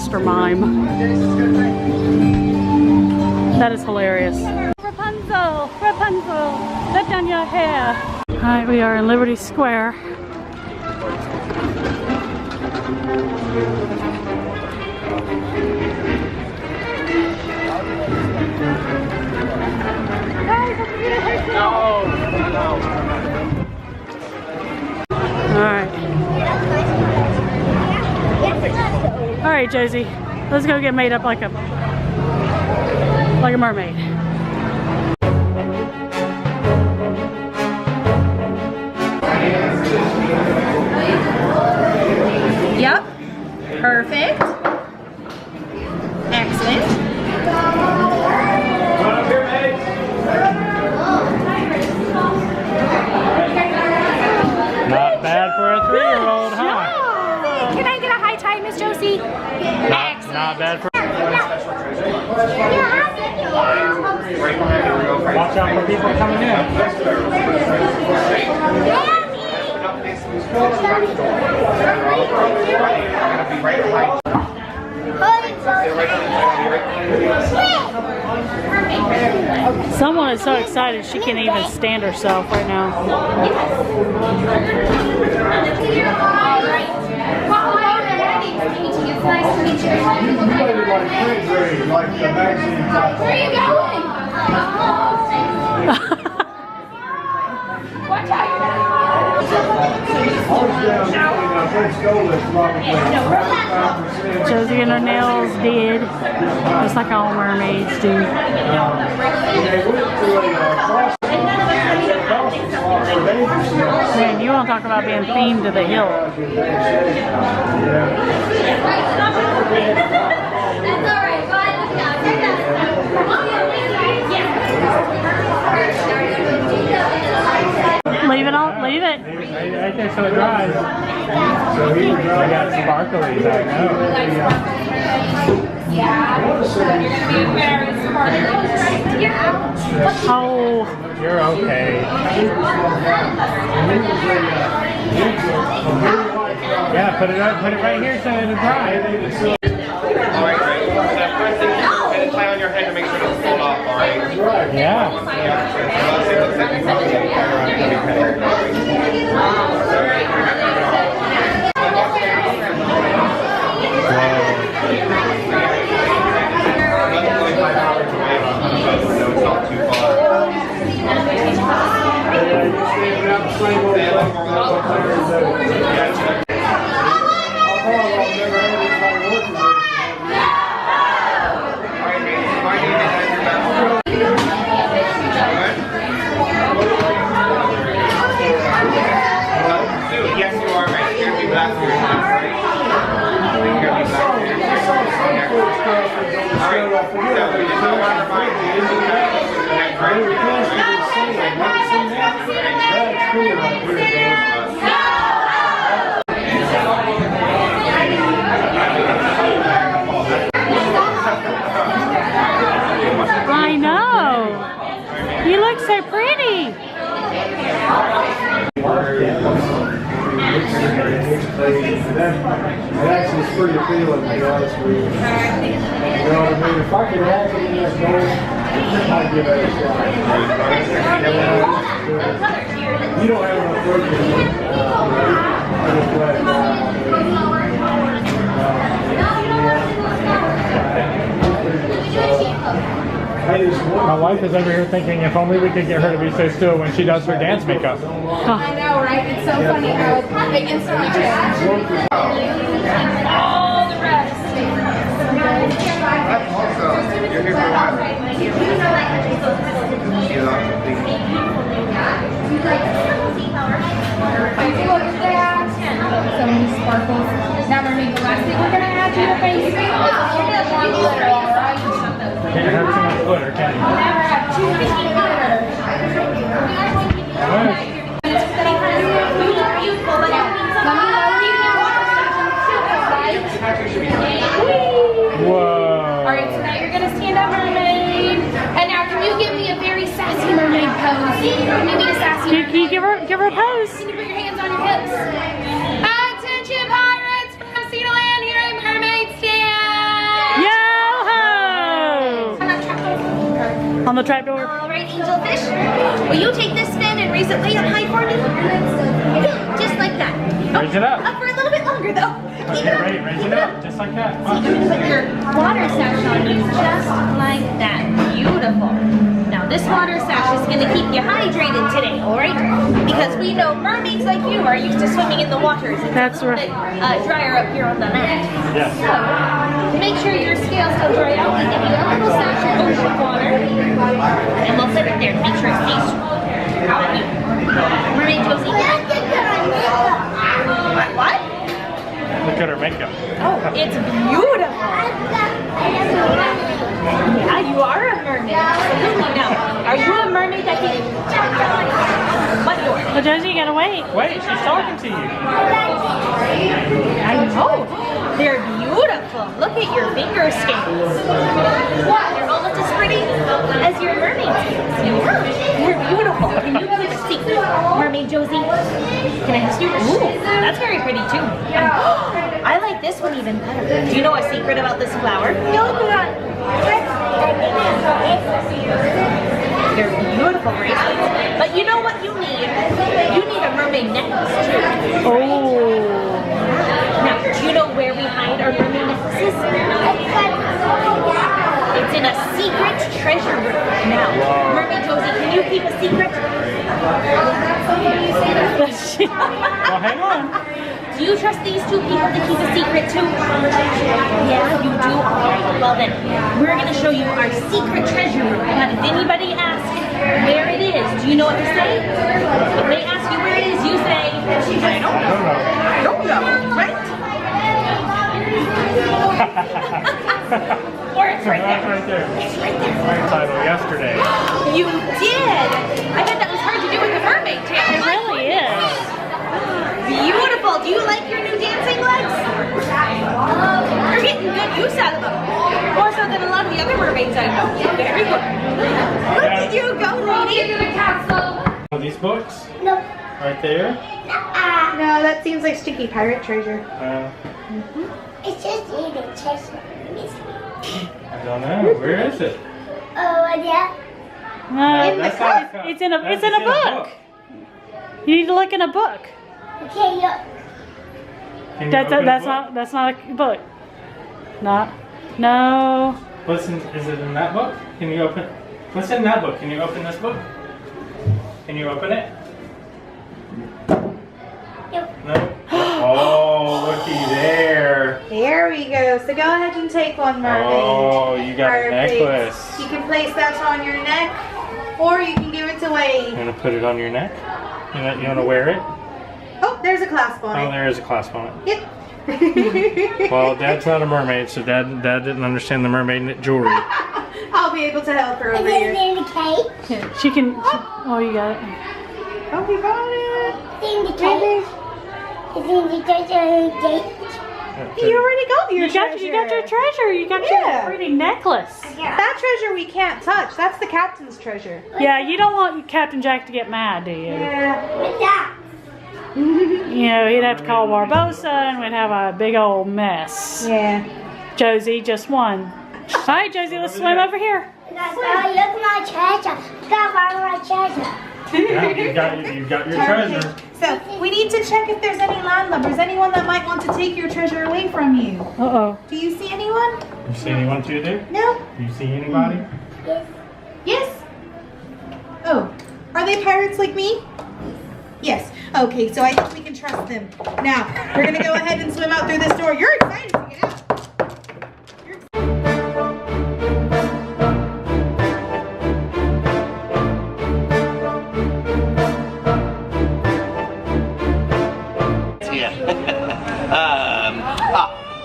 master mime. That is hilarious. Rapunzel, Rapunzel, let down your hair. Alright, we are in Liberty Square. Alright, Josie, let's go get made up like a mermaid. Yep. Perfect. Excellent. Not bad for a 3-year-old, huh? Can I get a high time, Miss Josie? Not bad for. Watch out for people coming in. Someone is so excited she can't even stand herself right now. It's nice to meet you. Where are you going? Watch out. Josie and her nails did, just like all mermaids do. Man, you want to talk about being themed to the hill. Leave it on, leave it. Right there so it dries. I got sparklies, I know. Oh. You're okay. Yeah, put it right here so it'll dry. Alright, right. And tie on your head to make sure it's pulled off, alright? Yeah. Yes, you are right. You're going to be back for your hands, right? You're going to be back for your hands. Alright, so we just don't want to remind you. This is kind of close to the neck, right? I know. You look so pretty. It actually is pretty appealing, to be honest with you. You know what I mean? If I could have it in that goal, I'd give that a shot. You don't have enough work to do. My wife is over here thinking if only we could get her to be so still when she does her dance makeup. I know, right? It's so funny how they instantly change. All the rest. That's awesome. You're here for what? Look at that. So many sparkles. Now, Mermaid, the last thing we're going to add to your face is a little bit of one glitter, all right? Can't have too much glitter, can you? Never have too much glitter. Whoa. Alright, so now you're going to stand up, Mermaid. And now can you give me a very sassy mermaid pose? Can you be a sassy mermaid? Can you give her a pose? Can you put your hands on your hips? Attention pirates from sea to land, here a mermaid stand. On the trapdoor. All right, angelfish. Will you take this fin and raise it way up high for me? Just like that. Raise it up. Up for a little bit longer, though. Okay, raise it up, just like that. You're gonna put your water sash on you, just like that. Beautiful. Now this water sash is gonna keep you hydrated today, all right? Because we know mermaids like you are used to swimming in the waters. It's That's a little right. bit drier up here on the land. Yes. So, to make sure your scales don't dry out, we give you a little sash of ocean water, and we'll put it there to make sure it stays out of you. Mermaid Josie. What? Look at her makeup. Oh, it's beautiful. Yeah, you are a mermaid. Absolutely. Now, are you a mermaid that can... What door? Well, Josie, you gotta wait. Wait, she's talking to you. I know. They're beautiful. Look at your finger scales. They're almost as pretty as your mermaid scales. You're beautiful. Can you keep a secret, Mermaid Josie? Can I ask you? Ooh, that's very pretty too. I like this one even better. Do you know a secret about this flower? No, they're beautiful bracelets. But you know what you need? You need a mermaid necklace too. Oh. Now, do you know where we hide our mermaid necklaces? It's in a secret treasure room. Now, Mermaid Josie, can you keep a secret? Well, hang on. Do you trust these two people to keep a secret too? Yeah, you do? Alright, well then, we're going to show you our secret treasure room. Now, if anybody asks where it is, do you know what to say? If they ask you where it is, you say, I don't know. I don't know, right? Or it's right That's there. right there. It's right there. My title yesterday. You did! I bet that was hard to do with the mermaid, too. It really is. Beautiful. Do you like your new dancing legs? You're getting good use out of them. More so than a lot of the other mermaids I know. Very good. Look at you go, lady. Are these books? No. Right there? No, that seems like sticky pirate treasure. It's just in a treasure. I don't know. Where is it? Oh, yeah. No, That's not it's in a book. You need to look in a book. Okay, look. Can you That's open the book? that's not a book. Not. No. Is it in that book? Can you open? What's in that book? Can you open this book? Can you open it? No. Oh, looky there. There we go. So go ahead and take one, mermaid. Oh, you got a Perfect. necklace. You can place that on your neck, or you can give it to You Wade. want to put it on your neck? You want to wear it? Oh, there's a clasp on Oh, it. there is a clasp on it. Yep. Well, Dad's not a mermaid, so Dad didn't understand the mermaid jewelry. I'll be able to help her over Is here. it in the cake? She can. Oh, you got it. Oh, we got it. It's in the cake. It's in the treasure cake. You already got your You got your treasure. You got Yeah. your pretty necklace. That treasure we can't touch. That's the captain's treasure. Yeah, you don't want Captain Jack to get mad, do you? Yeah. What's that? You know, he'd have to call Barbosa and we'd have a big old mess. Yeah. Josie, just one. All right, Josie, let's swim over here. Look at my treasure. Gotta find my treasure. Yeah, you got your treasure. So, we need to check if there's any landlubbers, anyone that might want to take your treasure away from you. Uh-oh. Do you see anyone? You see anyone to there? No? Do you see anybody? Yes? Oh, are they pirates like me? Yes. Okay, so I think we can trust them. Now, we're gonna go ahead and swim out through this door. You're excited to get out.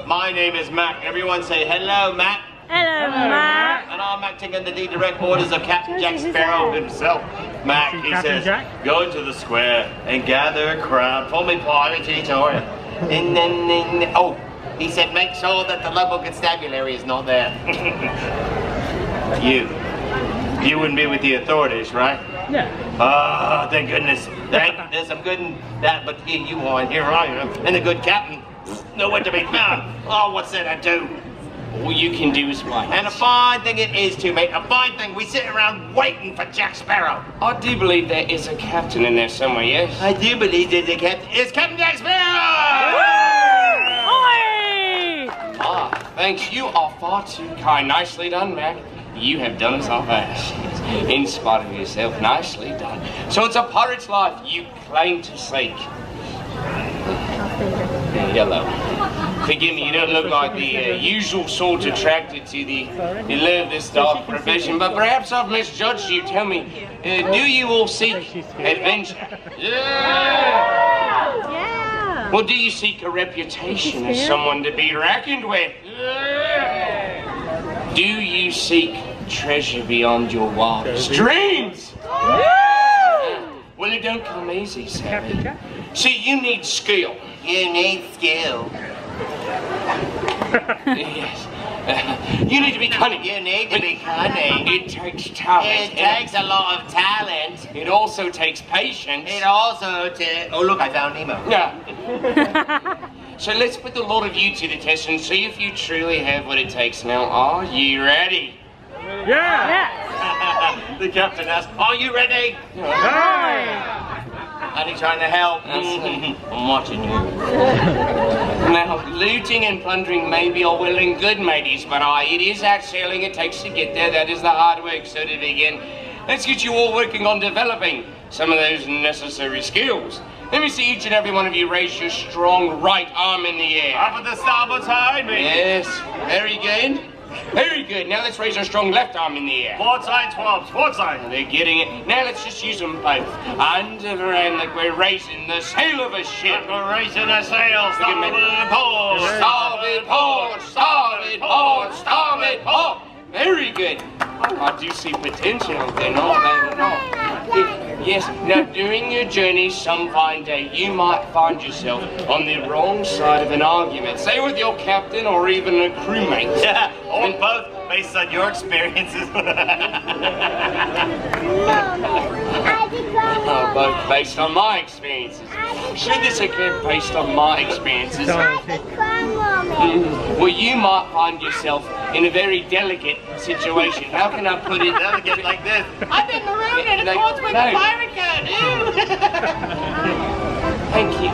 My name is Mac. Everyone say hello, Mac. Hello, Matt. And I'm acting under the direct orders of Captain Jack Sparrow himself. Mac, he Captain says, Jack? go into the square and gather a crowd for me party tour. And then, oh, he said, make sure that the local constabulary is not there. You wouldn't be with the authorities, right? Yeah. Oh, thank goodness. There's some good in that, but here you are, and here I am, and the good captain nowhere to be found. Oh, what's there to do? all you can do is wait. And a fine thing it is too, mate. A fine thing. We sit around waiting for Jack Sparrow. I do believe there is a captain in there somewhere, yes? I do believe that the captain is Captain Jack Sparrow! Oi! Ah, thanks. You are far too kind. Nicely done, Mac. You have done us our best. In spite of yourself, nicely done. So it's a pirate's life you claim to seek. Yellow. Forgive me, you don't look like the usual sort attracted to the allure of this dark profession, but perhaps I've misjudged you. Tell me, do you all seek adventure? Yeah. Or do you seek a reputation as someone to be reckoned with? Do you seek treasure beyond your wildest dreams? Well, it don't come easy, Sammy. See, you need skill. You need skill. Yes. You need to be cunning. You need to be cunning. It takes talent. It takes a lot of talent. It also takes patience. It also takes... Oh, look, I found Nemo. Yeah. So let's put the lot of you to the test and see if you truly have what it takes. Now, are you ready? Yes. The captain asked, are you ready? And he's trying to help. I'm watching you. Now, looting and plundering may be all well and good, mateys, but it is that sailing it takes to get there. That is the hard work. So to begin, let's get you all working on developing some of those necessary skills. Let me see each and every one of you raise your strong right arm in the air. Up at the starboard side, mate. Yes, very good. Very good. Now let's raise our strong left arm in the air. Port side, Swabs, port side. They're getting it. Now let's just use them both. And around like we're raising the sail of a ship. We're raising the sails. Starboard port. Starboard port, starboard port, starboard port. Very good. I do see potential there, no? Yes, now during your journey some fine day you might find yourself on the wrong side of an argument, say with your captain or even a crewmate. Yeah, or both based on your experiences. Both based on my experiences. Should this occur based on my experiences, well, you might find yourself in a very delicate situation. How can I put it? Delicate like this. I've been marooned in a cold spring pirate gun. Thank you.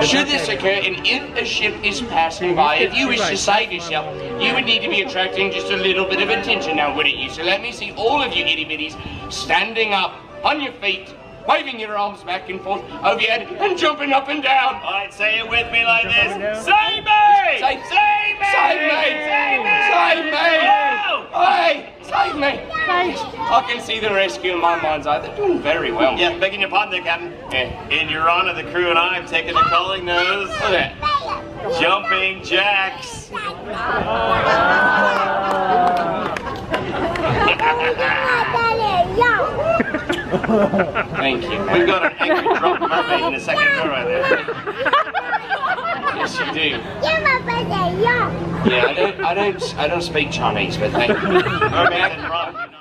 Should this occur, and if a ship is passing by, if you wish to save yourself, you would need to be attracting just a little bit of attention now, wouldn't you? So let me see all of you itty-bitties standing up on your feet, waving your arms back and forth over your head and jumping up and down. All right, say it with me like this. Save me! Save me! Save me! Save me! Save me! Save me! Oh! Hey! Save me! I can see the rescue in my mind's eye. They're doing very well. Yeah, begging your pardon there, Captain. Yeah. In your honor, the crew and I have taken a calling nose. Look at that. Jumping jacks. Thank you. We've got an angry drunk mermaid in the second row right there. Yes, you do. Yeah, I don't speak Chinese, but thank you. Mermaid and rock.